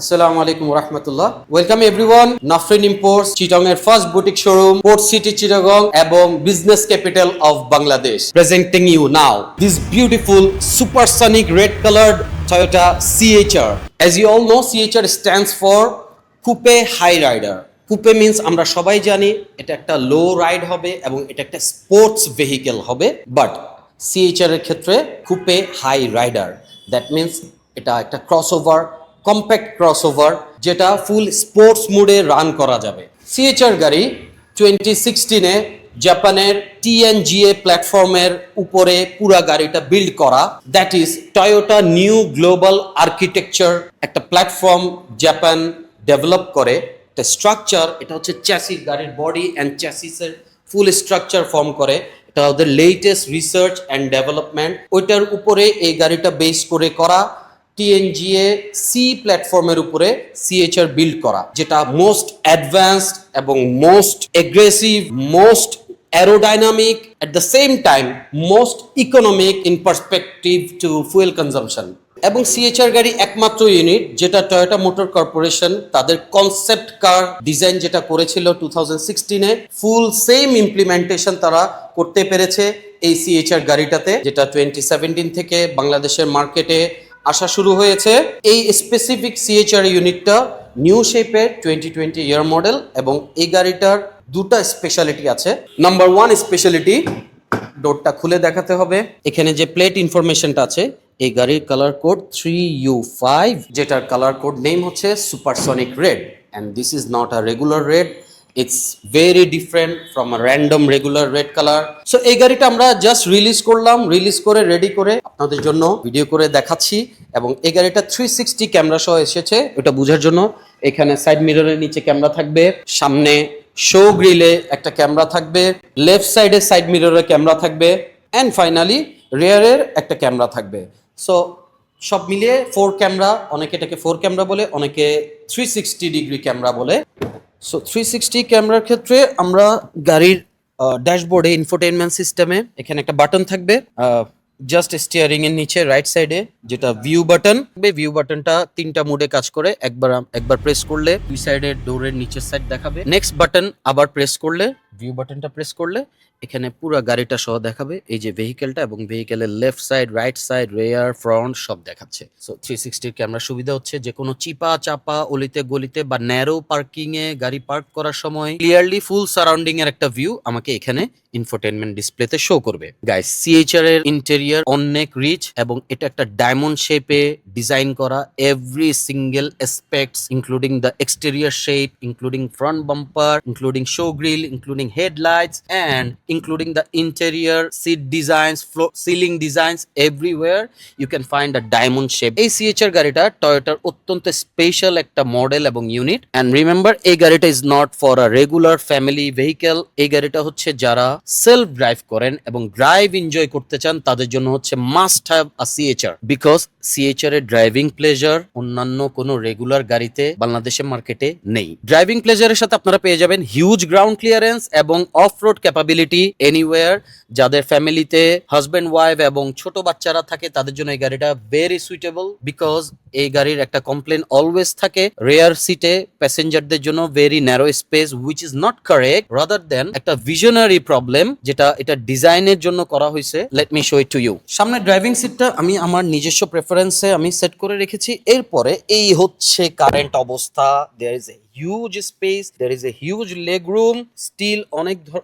Assalamu alaikum warahmatullah. Welcome everyone. Nafrin Imports, Chittagongের first boutique showroom, Port City Chittagong এবং business capital of Bangladesh. Presenting you now this beautiful supersonic red colored Toyota CHR. As you all know, CHR stands for Coupe High Rider. কুপে means আমরা সবাই জানি এটা একটা লো ride হবে এবং এটা একটা স্পোর্টস ভেহিকেল হবে, বাট সিএইচআর এর ক্ষেত্রে কুপে হাই রাইডার, দ্যাট মিন্স এটা একটা ক্রসওভার, কম্প্যাক্ট ক্রসওভার যেটা ফুল স্পোর্টস মোডে রান করা যাবে। সিএইচআর গাড়ি 2016-এ জাপানের টিএনজিএ প্ল্যাটফর্মের উপরে পুরা গাড়িটা বিল্ড করা, that is Toyota new global architecture একটা প্ল্যাটফর্ম জাপান ডেভেলপ করে। একটা স্ট্রাকচার, এটা হচ্ছে চ্যাসিস, গাড়ির বডি অ্যান্ড চ্যাসিসের ফুল স্ট্রাকচার ফর্ম করে। এটা ওদের লেটেস্ট রিসার্চ অ্যান্ড ডেভেলপমেন্ট, ওইটার উপরে এই গাড়িটা বেস করে করা। টিএনজিএ সি প্ল্যাটফর্মের উপরে সিএইচআর বিল্ড করা, যেটা মোস্ট অ্যাডভান্সড এবং most aggressive, most aerodynamic, at the same time most economic in perspective to fuel consumption. এবং সিএইচআর গাড়ি একমাত্র ইউনিট যেটা টয়োটা মোটর কর্পোরেশন তাদের কনসেপ্ট কার ডিজাইন যেটা করেছিল 2016-এ, ফুল সেম ইমপ্লিমেন্টেশন তারা করতে পেরেছে এই সিএইচআর গাড়িটাতে, যেটা 2017 থেকে বাংলাদেশের মার্কেটে আসা শুরু হয়েছে। এই স্পেসিফিক সিএইচআর ইউনিটটা নিউ শেপের 2020 ইয়ার মডেল এবং এই গাড়িটার দুটা স্পেশালিটি আছে। নাম্বার ওয়ান স্পেশালিটি, ডোরটা খুলে দেখাতে হবে। এখানে যে প্লেট ইনফরমেশনটা আছে, এই গাড়ির কালার কোড 3U5, যেটার কালার কোড নেম হচ্ছে supersonic red, and this is not a regular red, it's very different from a random regular red colour. So এই গাড়িটা আমরা জাস্ট রিলিজ করলাম, রিলিজ করে রেডি করে আপনাদের জন্য ভিডিও করে দেখাচ্ছি। এবং এই গাড়িটা 360 ক্যামেরা সহ এসেছে, ওটা বোঝার জন্য এখানে সাইড মিররের নিচে ক্যামেরা থাকবে, সামনে শো গ্রিলে একটা ক্যামেরা থাকবে, লেফট সাইডে সাইড মিররে ক্যামেরা থাকবে, অ্যান্ড ফাইনালি রেয়ারের একটা ক্যামেরা থাকবে। সো সব মিলিয়ে 4 ক্যামেরা, অনেকে এটাকে 4 ক্যামেরা বলে, অনেকে 360 ডিগ্রি ক্যামেরা বলে। সো 360 ক্যামেরার ক্ষেত্রে আমরা গাড়ির ড্যাশবোর্ডে ইনফোটেইনমেন্ট সিস্টেমে এখানে একটা বাটন থাকবে, জাস্ট স্টিয়ারিং এর নিচে রাইট সাইডে, যেটা ভিউ বাটন। ভিউ বাটনটা 3টা মোডে কাজ করে, একবার প্রেস করলে দুই সাইডের ডোরের নিচের সাইড দেখাবে, নেক্সট বাটন আবার প্রেস করলে, ভিউ বাটনটা প্রেস করলে এখানে পুরো গাড়িটা সহ দেখাবে, এই যে ভেহিকেলটা এবং ভেহিকেলের left side, right side, rear, front সব দেখাচ্ছে। সো 360 ক্যামেরার সুবিধা হচ্ছে যে কোনো চিপা চাপা অলিতে গলিতে বা ন্যারো পার্কিং এ গাড়ি পার্ক করার সময় ক্লিয়ারলি ফুল সারাউন্ডিং এর একটা ভিউ আমাকে এখানে ইনফোটেইনমেন্ট ডিসপ্লেতে শো করবে। গাইস, সিএইচআর এর ইন্টেরিয়র অনেক রিচ এবং এটা একটা ডায়মন্ড শেপে ডিজাইন করা। Every single aspects including the exterior shape, including front bumper, including show grill, including headlights, and including the interior seat designs, floor ceiling designs, everywhere you can find a diamond shape. এই C-HR গাড়িটা টয়োটার অত্যন্ত special একটা model এবং unit. And remember, এই গাড়িটা is not for a regular family vehicle. এই গাড়িটা হচ্ছে যারা সেলফ ড্রাইভ করেন এবং ড্রাইভ এনজয় করতে চান তাদের জন্য হচ্ছে must have a C-HR, because C-HR এর ড্রাইভিং প্লেজার অন্যান্য কোনো রেগুলার গাড়িতে বাংলাদেশের মার্কেটে নেই। ড্রাইভিং প্লেজারের সাথে আপনারা পেয়ে যাবেন হিউজ গ্রাউন্ড ক্লিয়ারেন্স এবং অফ রোড ক্যাপাবিলিটি এনিওয়্যার। যাদের ফ্যামিলিতে হাজব্যান্ড ওয়াইফ এবং ছোট বাচ্চারা থাকে তাদের জন্য এই গাড়িটা ভেরি সুইটেবল, বিকজ এই গাড়ির একটা কমপ্লেন অলওয়েজ থাকে রেয়ার সিটে প্যাসেঞ্জারদের জন্য very narrow space, which is not correct, rather then একটা ভিশনারি প্রবলেম যেটা এটা ডিজাইনের জন্য করা হয়েছে। Let me show it to you. সামনে ড্রাইভিং সিটটা আমি আমার নিজস্ব প্রেফারেন্সে আমি সেট করে রেখেছি। এরপরে এই হচ্ছে কারেন্ট অবস্থা। There is a huge space, there is a huge leg room, still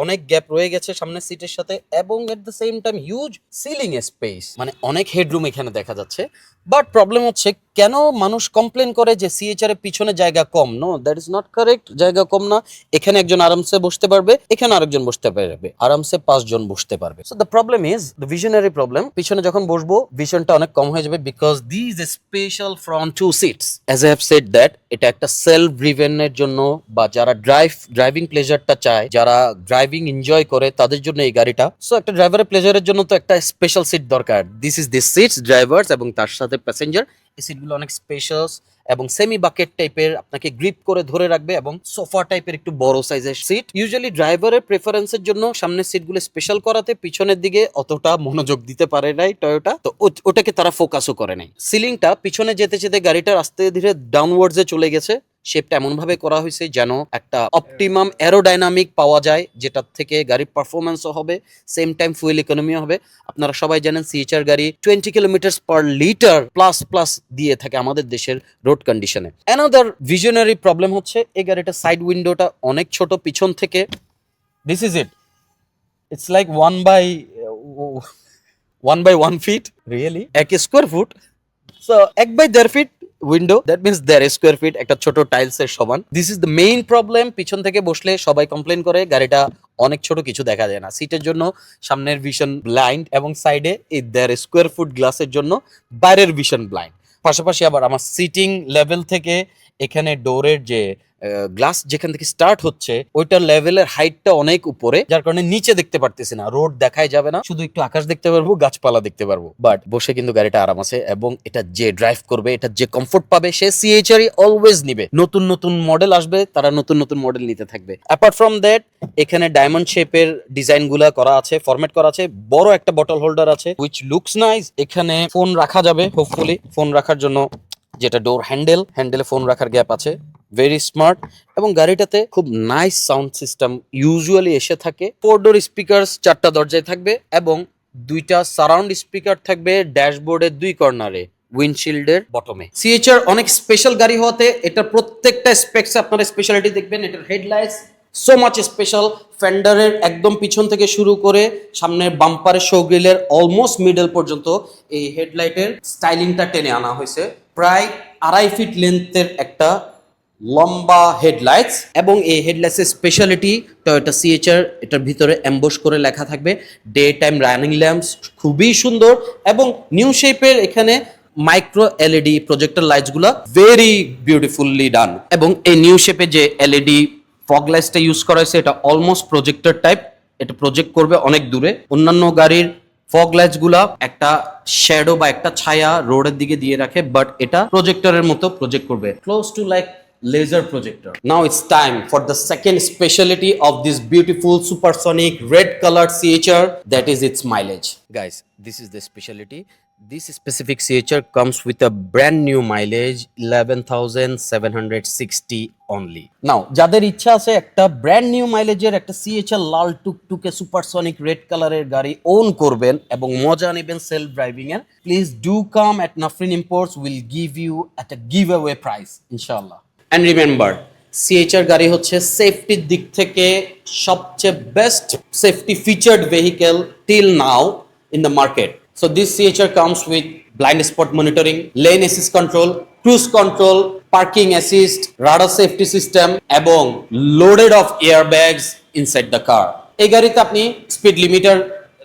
অনেক গ্যাপ রয়ে গেছে সামনের সিটের সাথে, এবং at the same time huge ceiling space, মানে অনেক হেডরুম এখানে দেখা যাচ্ছে। বাট প্রবলেম হচ্ছে কেন মানুষ কমপ্লেন করে যে সিএইচআর এর পিছনে জায়গা কম। No, that is not correct. জায়গা কম না, এখানে একজন আরামসে বসতে পারবে, এখানে আরেকজন বসতে পারবে, আরামসে 5 জন বসতে পারবে। So the problem is the visionary problem. পিছনে যখন বসবো ভিশনটা অনেক কম হয়ে যাবে, because this special front 2 seats. As I have said that এটা একটা সেলফ ড্রিভেন এর জন্য বা যারা ড্রাইভিং প্লেজারটা চায়, যারা ড্রাইভিং এনজয় করে তাদের জন্য এই গাড়িটা। সো একটা ড্রাইভারের প্লেজারের জন্য তো একটা স্পেশাল সিট দরকার। দিস সিটস ড্রাইভার্স এবং তার সাথে প্যাসেঞ্জার। এই সিটগুলো অনেক স্পেশাস এবং সেমি বাকেট টাইপের আপনাকে গ্রিপ করে ধরে রাখবে এবং সোফা টাইপের একটু বড় সাইজের সিট। ইউজুয়ালি ড্রাইভারের প্রেফারেন্সের জন্য সামনের সিটগুলো স্পেশাল করাতে পিছনের দিকে অতটা মনোযোগ দিতে পারে নাই টয়োটা, তো ওটাকে তারা ফোকাসও করে নাই। সিলিংটা পিছনে যেতে যেতে গাড়িটার আস্তে ধীরে ডাউনওয়ার্ডসে চলে গেছে। শেপটা এমন ভাবে করা হয়েছে যেন একটা অপটিমাম অ্যারোডাইনামিক পাওয়া যায়, যেটার থেকে গাড়ির পারফরমেন্সও হবে, সেম টাইম ফুয়েল ইকোনমিও হবে। আপনারা সবাই জানেন সিএইচআর গাড়ি 20 kilometre per litre plus plus দিয়ে থাকে আমাদের দেশের রোড কন্ডিশনে। অ্যানাদার ভিশনারি প্রবলেম হচ্ছে এই গাড়িটার সাইড উইন্ডোটা অনেক ছোট পিছন থেকে। This is it, it's like 1 by 1 feet, really 1 square foot. So 1 by 1.5 feet window, that means 1.5 square feet, একটা ছোট টাইলস এর সমান। This is the main problem. পিছন থেকে বসলে সবাই কমপ্লেন করে গাড়িটা অনেক ছোট, কিছু দেখা যায় না। সিটের জন্য সামনের ভিশন ব্লাইন্ড এবং সাইডে এই 1.5 স্কোয়ার ফুট গ্লাসের জন্য বাইরের ভিশন ব্লাইন্ড। পাশাপাশি আবার আমার সিটিং লেভেল থেকে এখানে ডোরের যে গ্লাস যেখান থেকে স্টার্ট হচ্ছে ওইটার লেভেলের হাইটটা অনেক উপরে, যার কারণে নিচে দেখতে পারতেছি না, রোড দেখাই যাবে না, শুধু একটু আকাশ দেখতে পারবো, গাছপালা দেখতে পারবো। বাট বসে কিন্তু গাড়িটা আরাম আছে এবং এটা যে ড্রাইভ করবে, এটা যে কমফোর্ট পাবে, সে সিএইচআরই অলওয়েজ নিবে। নতুন নতুন মডেল আসবে, তারা নতুন নতুন মডেল নিতে থাকবে। অ্যাপার্ট ফ্রম দ্যাট এখানে ডায়মন্ড শেপের ডিজাইন গুলা করা আছে, ফরম্যাট করা আছে, বড় একটা বটল হোল্ডার আছে হুইচ লুকস নাইস। এখানে ফোন রাখা যাবে, হোপফুলি ফোন রাখার জন্য যেটা ডোর হ্যান্ডেলে ফোন রাখার গ্যাপ আছে, ভেরি স্মার্ট। এবং গাড়িটাতে খুব নাইস সাউন্ড সিস্টেম ইউজুয়ালি এসে থাকে। 4 ডোর স্পিকার 4টা দরজায় থাকবে এবং 2টা সারাউন্ড স্পিকার থাকবে ড্যাশবোর্ডের 2 কর্নারে, উইন্ডশিল্ডের বটমে। সিএইচআর অনেক স্পেশাল গাড়ি হওয়াতে এটা প্রত্যেকটা স্পেক্সে আপনারা স্পেশালিটি দেখবেন। এটার হেডলাইটস সো মাচ স্পেশাল, ফেন্ডারের একদম পিছন থেকে শুরু করে সামনের বাম্পারের শো গ্রিলের অলমোস্ট মিডল পর্যন্ত এই হেডলাইটের স্টাইলিংটা টেনে আনা হয়েছে। প্রায় 2.5 ফিট লেন্থের একটা লম্বা হেডলাইটস এবং এই হেডলাইটসের স্পেশালিটি টয়োটা সিএইচআর এটার ভিতরে এমবোস করে লেখা থাকবে। ডে টাইম রানিং ল্যাম্পস খুবই সুন্দর এবং নিউ শেপের এখানে মাইক্রো এলইডি প্রজেক্টর লাইটসগুলো ভেরি বিউটিফুলি ডান। এবং এই নিউ শেপে যে এলইডি ফগ লাইটসটা ইউজ করা হয়েছে এটা অলমোস্ট প্রজেক্টর টাইপ, এটা প্রজেক্ট করবে অনেক দূরে। অন্যান্য গাড়ির ফগ লাইটস গুলা একটা শ্যাডো বা একটা ছায়া রোডের দিকে দিয়ে রাখে, বাট এটা প্রজেক্টরের মতো প্রজেক্ট করবে, close to like laser projector. Now it's time for the second specialty of this beautiful supersonic red colored CHR, that is its mileage. Guys, this is the specialty. This specific CHR comes with a brand new mileage 11,760 only. Now যাদের ইচ্ছা আছে একটা brand new মাইলেজের একটা CHR লাল টুকটুকে supersonic red কালারের গাড়ি on করবেন এবং মজা নেবেন সেলফ ড্রাইভিং এর, please do come at Nafrin Imports. Will give you at a giveaway price inshallah. And remember, CHR গাড়ি হচ্ছে সেফটির দিক থেকে সবচেয়ে best safety featured vehicle till now in the market. So this CHR comes with blind spot monitoring, lane assist control, cruise control, parking assist, radar safety system এবং loaded of airbags inside the car. এই গাড়িতে আপনি speed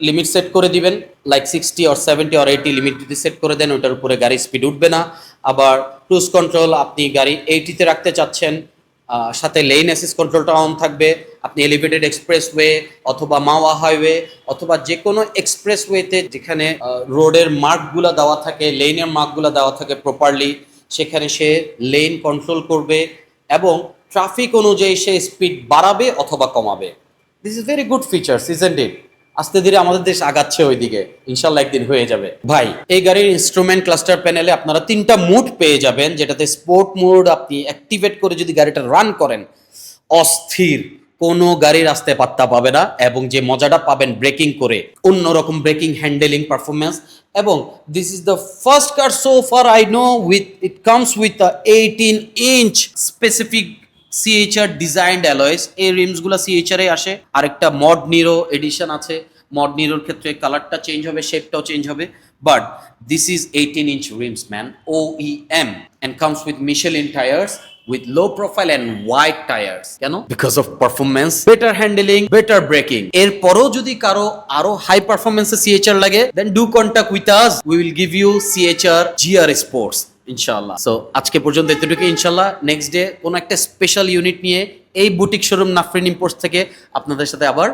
limit set করে দিবেন, like 60 or 70 or 80 limit যদি set করে দেন ওটার উপরে গাড়ি স্পিড উঠবে না। আবার ক্রুজ কন্ট্রোল আপনি গাড়ি 80 তে রাখতে চাচ্ছেন, সাথে লেন অ্যাসিস্ট কন্ট্রোলটা অন থাকবে। আপনি এলিভেটেড এক্সপ্রেসওয়ে অথবা মাওয়া হাইওয়ে অথবা যে কোনো এক্সপ্রেসওয়েতে যেখানে রোডের মার্কগুলো দেওয়া থাকে, লেনের মার্কগুলো দেওয়া থাকে প্রপারলি, সেখানে সে লেন কন্ট্রোল করবে এবং ট্রাফিক অনুযায়ী সে স্পিড বাড়াবে অথবা কমাবে। This is very good features, isn't it? আস্তে ধীরে আমাদের দেশ আগাচ্ছে ওইদিকে, ইনশাল্লাহ একদিন হয়ে যাবে। ভাই এই গাড়ির ইনস্ট্রুমেন্ট ক্লাস্টার প্যানেলে আপনারা 3টা মুড পেয়ে যাবেন, যেটাতে স্পোর্ট মোড আপনি অ্যাক্টিভেট করে যদি গাড়িটা রান করেন অস্থির, কোনো গাড়ি রাস্তায় পাত্তা পাবে না এবং যে মজাটা পাবেন ব্রেকিং করে, অন্যরকম ব্রেকিং হ্যান্ডেলিং পারফরমেন্স। এবং this is the first car so far I know with it comes with 18-inch specific CHR designed alloys. এই রিমসগুলো সিএইচআর এ আসে। আরেকটা মড নিরো এডিশন আছে, মড নিরোর ক্ষেত্রে কালারটা চেঞ্জ হবে, শেপটাও চেঞ্জ হবে, but this is 18-inch rims man, OEM, and comes with Michelin tires with low profile and wide tires. কেন? Because of performance, better handling, better braking. এরপরও যদি কারো আরো হাই পারফরমেন্সে সিএইচআর লাগে, then do contact with us, we will give you CHR GR Sports ইনশাআল্লাহ। So আজকে পর্যন্ত এতটুকু, ইনশাআল্লাহ নেক্সট ডে কোন একটা স্পেশাল ইউনিট নিয়ে এই বুটিক শোরুম নাফরিন ইম্পোর্টস থেকে আপনাদের সাথে আবার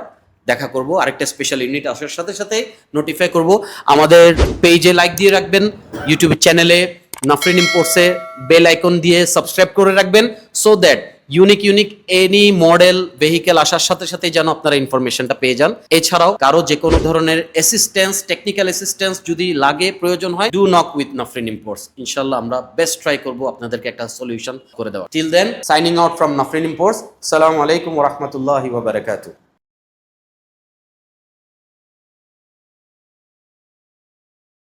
দেখা করব। আরেকটা স্পেশাল ইউনিট আসার সাথে সাথে নোটিফাই করব। আমাদের পেজে লাইক দিয়ে রাখবেন, ইউটিউব চ্যানেলে নাফরিন ইম্পোর্টসে বেল আইকন দিয়ে সাবস্ক্রাইব করে রাখবেন, so that unique any model vehicle আসার সাথে সাথে যেন আপনারা ইনফরমেশনটা পেয়ে যান। এছাড়াও কারো যে কোনো ধরনের অ্যাসিস্ট্যান্স, টেকনিক্যাল অ্যাসিস্ট্যান্স যদি লাগে, প্রয়োজন হয়, ডু নক উইথ নাফরিন ইম্পোর্টস। ইনশাআল্লাহ আমরা বেস্ট ট্রাই করব আপনাদেরকে একটা সলিউশন করে দেওয়া। Till then, signing out from Nafrin imports. আসসালামু আলাইকুম ওয়া রাহমাতুল্লাহি ওয়া বারাকাতুহু।